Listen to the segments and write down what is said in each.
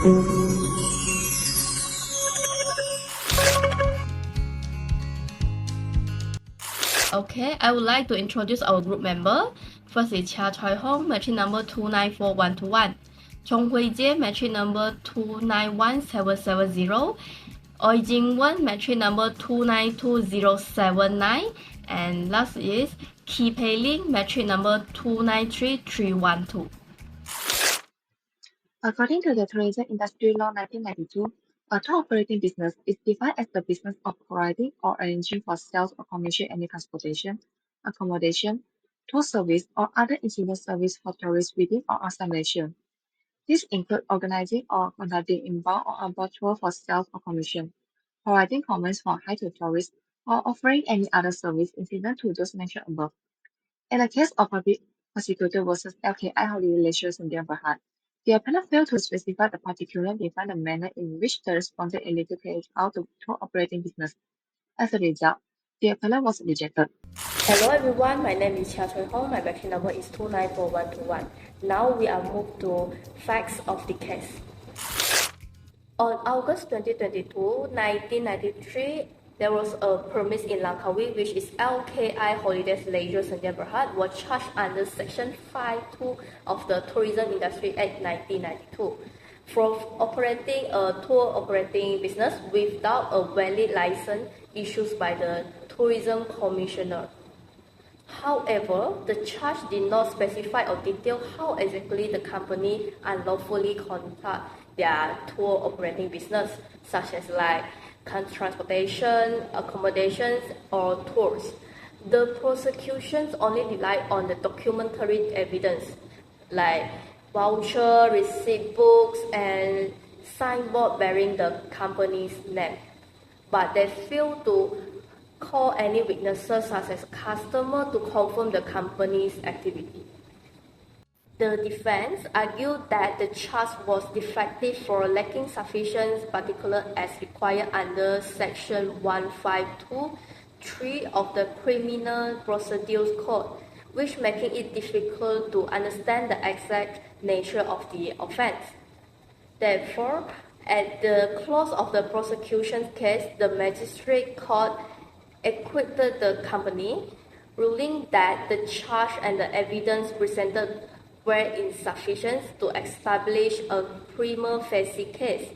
Okay, I would like to introduce our group member. First is Chia Choi Hong, matric number 294121. Chong Hui Jie, matric number 291770. Oi Jing Wen, matric number 292079. And last is Ki Pei Ling, matric number 293312. According to the Tourism Industry Law 1992, a tour operating business is defined as the business of providing or arranging for sales or commission any transportation, accommodation, tour service, or other incidental service for tourists within or outside Malaysia. These include organizing or conducting inbound or outbound tour for sales or commission, providing comments for hire to tourists, or offering any other service incident to those mentioned above. In the case of public prosecutor versus LKI Holiday Leisure Sdn Bhd, the appellant failed to specify the particular define the manner in which the respondent illegal carried out the tour operating business. As a result, the appellant was rejected. Hello everyone, my name is Chia Choi Hong, my batch number is 294121. Now we are moved to facts of the case. On August 2022, 1993, there was a premise in Langkawi which is LKI Holidays Leisure Sdn Bhd was charged under Section 5.2 of the Tourism Industry Act 1992 for operating a tour operating business without a valid license issued by the Tourism Commissioner. However, the charge did not specify or detail how exactly the company unlawfully conduct their tour operating business, such as like transportation, accommodations, or tours. The prosecutions only relied on the documentary evidence, like voucher, receipt books, and signboard bearing the company's name, but they failed to call any witnesses such as customer to confirm the company's activity. The defense argued that the charge was defective for lacking sufficient particulars as required under Section 152(3) of the Criminal Procedure Code, which making it difficult to understand the exact nature of the offense. Therefore, at the close of the prosecution case, the magistrate court acquitted the company, ruling that the charge and the evidence presented were insufficient to establish a prima facie case.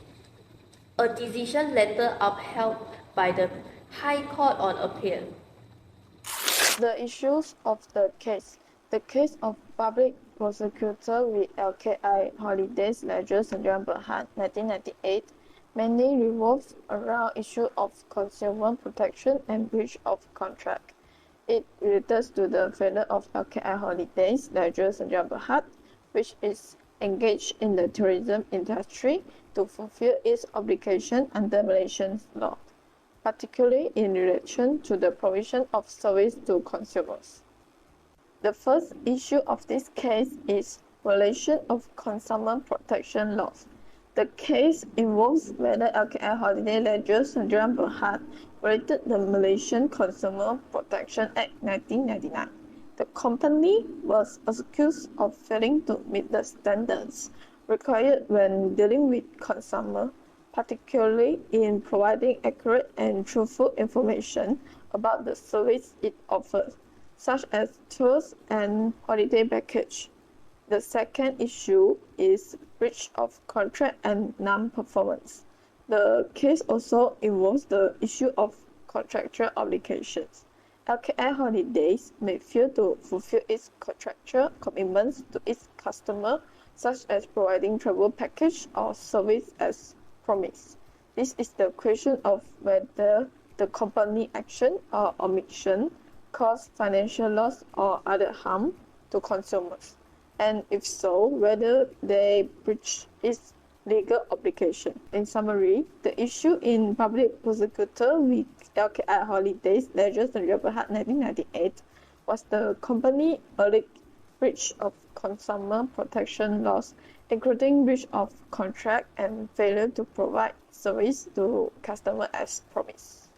A decision later upheld by the High Court on appeal. The issues of the case. The case of public prosecutor with LKI Holidays Leisure Sdn Bhd 1998 mainly revolves around issue of consumer protection and breach of contract. It relates to the failure of LKI Holidays Leisure Sdn Bhd, which is engaged in the tourism industry, to fulfill its obligation under Malaysian law, particularly in relation to the provision of service to consumers. The first issue of this case is violation of consumer protection laws. The case involves whether LKI Holiday Leisure Sdn Bhd violated the Malaysian Consumer Protection Act 1999. The company was accused of failing to meet the standards required when dealing with consumers, particularly in providing accurate and truthful information about the service it offers, such as tours and holiday package. The second issue is breach of contract and non-performance. The case also involves the issue of contractual obligations. LKI Holidays may fail to fulfill its contractual commitments to its customer, such as providing travel package or service as promised. This is the question of whether the company action or omission cause financial loss or other harm to consumers, and if so, whether they breach its legal obligation. In summary, the issue in public prosecutor with LKI Holidays Leisure Sdn Bhd 1998 was the company alleged breach of consumer protection laws, including breach of contract and failure to provide service to customer as promised.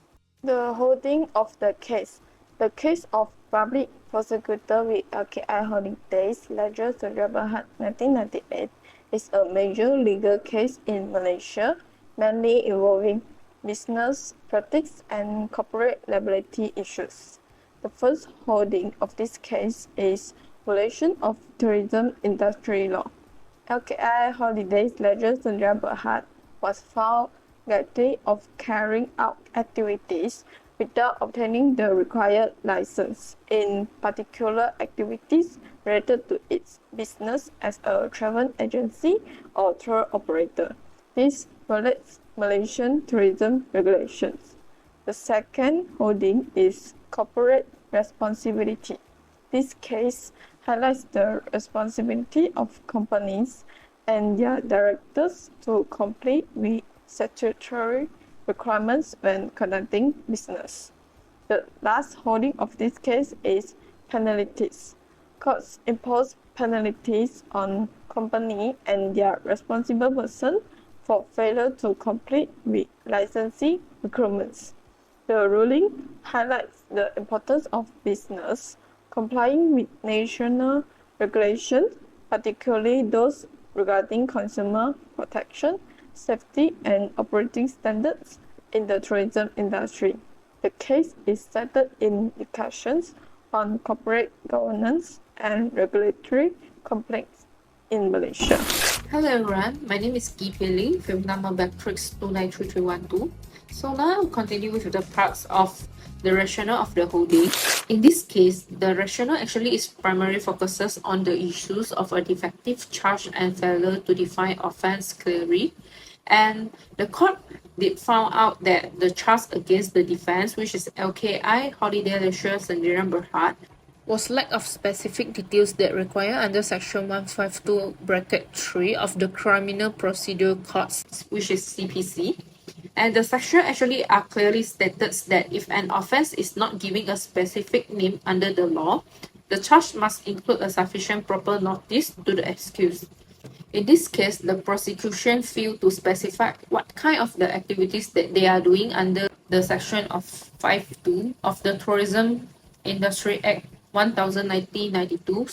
The holding of the case. The case of public prosecutor with LKI Holidays Leisure Berhad 1998 is a major legal case in Malaysia, mainly involving business practice and corporate liability issues. The first holding of this case is violation of tourism industry law. LKI Holidays Leisure Berhad was found guilty of carrying out activities without obtaining the required license, in particular activities related to its business as a travel agency or tour operator. This violates Malaysian tourism regulations. The second holding is corporate responsibility. This case highlights the responsibility of companies and their directors to comply with statutory requirements when conducting business. The last holding of this case is penalties. Courts impose penalties on company and their responsible person for failure to comply with licensing requirements. The ruling highlights the importance of business complying with national regulations, particularly those regarding consumer protection, safety, and operating standards in the tourism industry. The case is cited in discussions on corporate governance and regulatory complaints in Malaysia. Hello everyone, my name is Gi Pei with number Bactrix 293312. So now I'll continue with the parts of the rationale of the holding. In this case, the rationale actually is primarily focuses on the issues of a defective charge and failure to define offence clearly. And the court did found out that the charge against the defence, which is LKI Holiday Leisure Sendirian Berhad, was lack of specific details that require under section 152 bracket 3 of the Criminal Procedure Codes, which is CPC. And the section actually are clearly stated that if an offence is not giving a specific name under the law, the charge must include a sufficient proper notice to the accused. In this case, the prosecution failed to specify what kind of the activities that they are doing under the section of 5.2 of the Tourism Industry Act 1992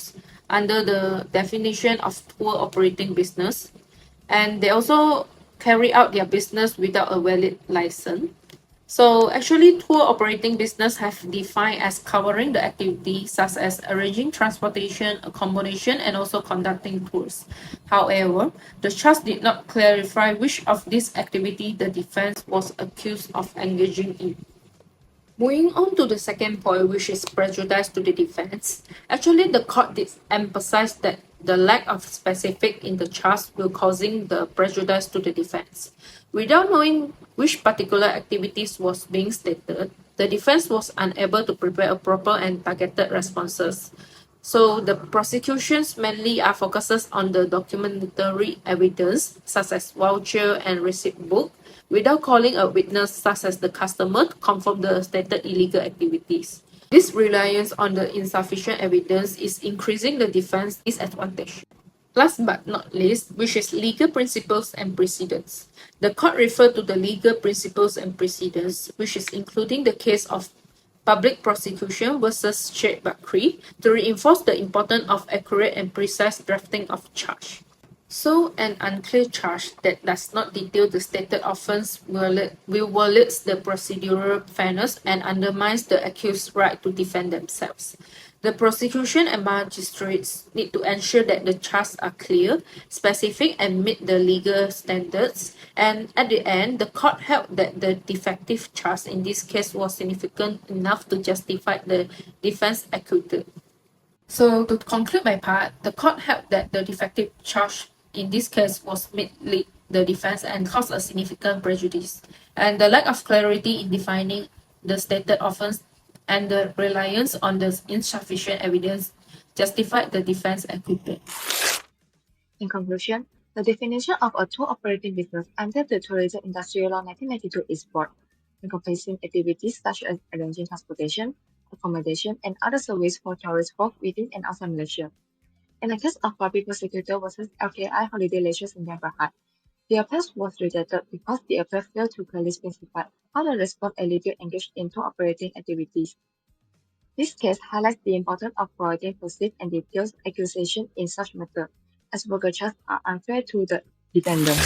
under the definition of tour operating business, and they also carry out their business without a valid license. So actually, tour operating business have defined as covering the activities such as arranging transportation, accommodation, and also conducting tours. However, the charge did not clarify which of these activities the defense was accused of engaging in. Moving on to the second point, which is prejudice to the defense. Actually, the court did emphasize that the lack of specific in the charge will causing the prejudice to the defense. Without knowing which particular activities was being stated, the defense was unable to prepare a proper and targeted responses. So the prosecutions mainly are focuses on the documentary evidence, such as voucher and receipt book, without calling a witness such as the customer to confirm the stated illegal activities. This reliance on the insufficient evidence is increasing the defense disadvantage. Last but not least, which is legal principles and precedents. The court referred to the legal principles and precedents, which is including the case of public prosecution versus Sheikh Bakri, to reinforce the importance of accurate and precise drafting of charge. So, an unclear charge that does not detail the stated offence violates the procedural fairness and undermines the accused's right to defend themselves. The prosecution and magistrates need to ensure that the charges are clear, specific, and meet the legal standards. And at the end, the court held that the defective charge in this case was significant enough to justify the defense acquittal. So to conclude my part, the court held that the defective charge in this case was made the defense and caused a significant prejudice. And the lack of clarity in defining the stated offence and the reliance on the insufficient evidence justified the defense acquittal. In conclusion, the definition of a tour operating business under the Tourism Industry Law 1992 is broad, encompassing activities such as arranging transportation, accommodation, and other services for tourists both within and outside Malaysia. In the case of public prosecutor versus LKI Holiday Leisure Sdn Bhd, the appeal was rejected because the appeal failed to clearly specify how the respondent allegedly engaged in tour operating activities. This case highlights the importance of providing perceived and detailed accusation in such matter, as worker charges are unfair to the defendant.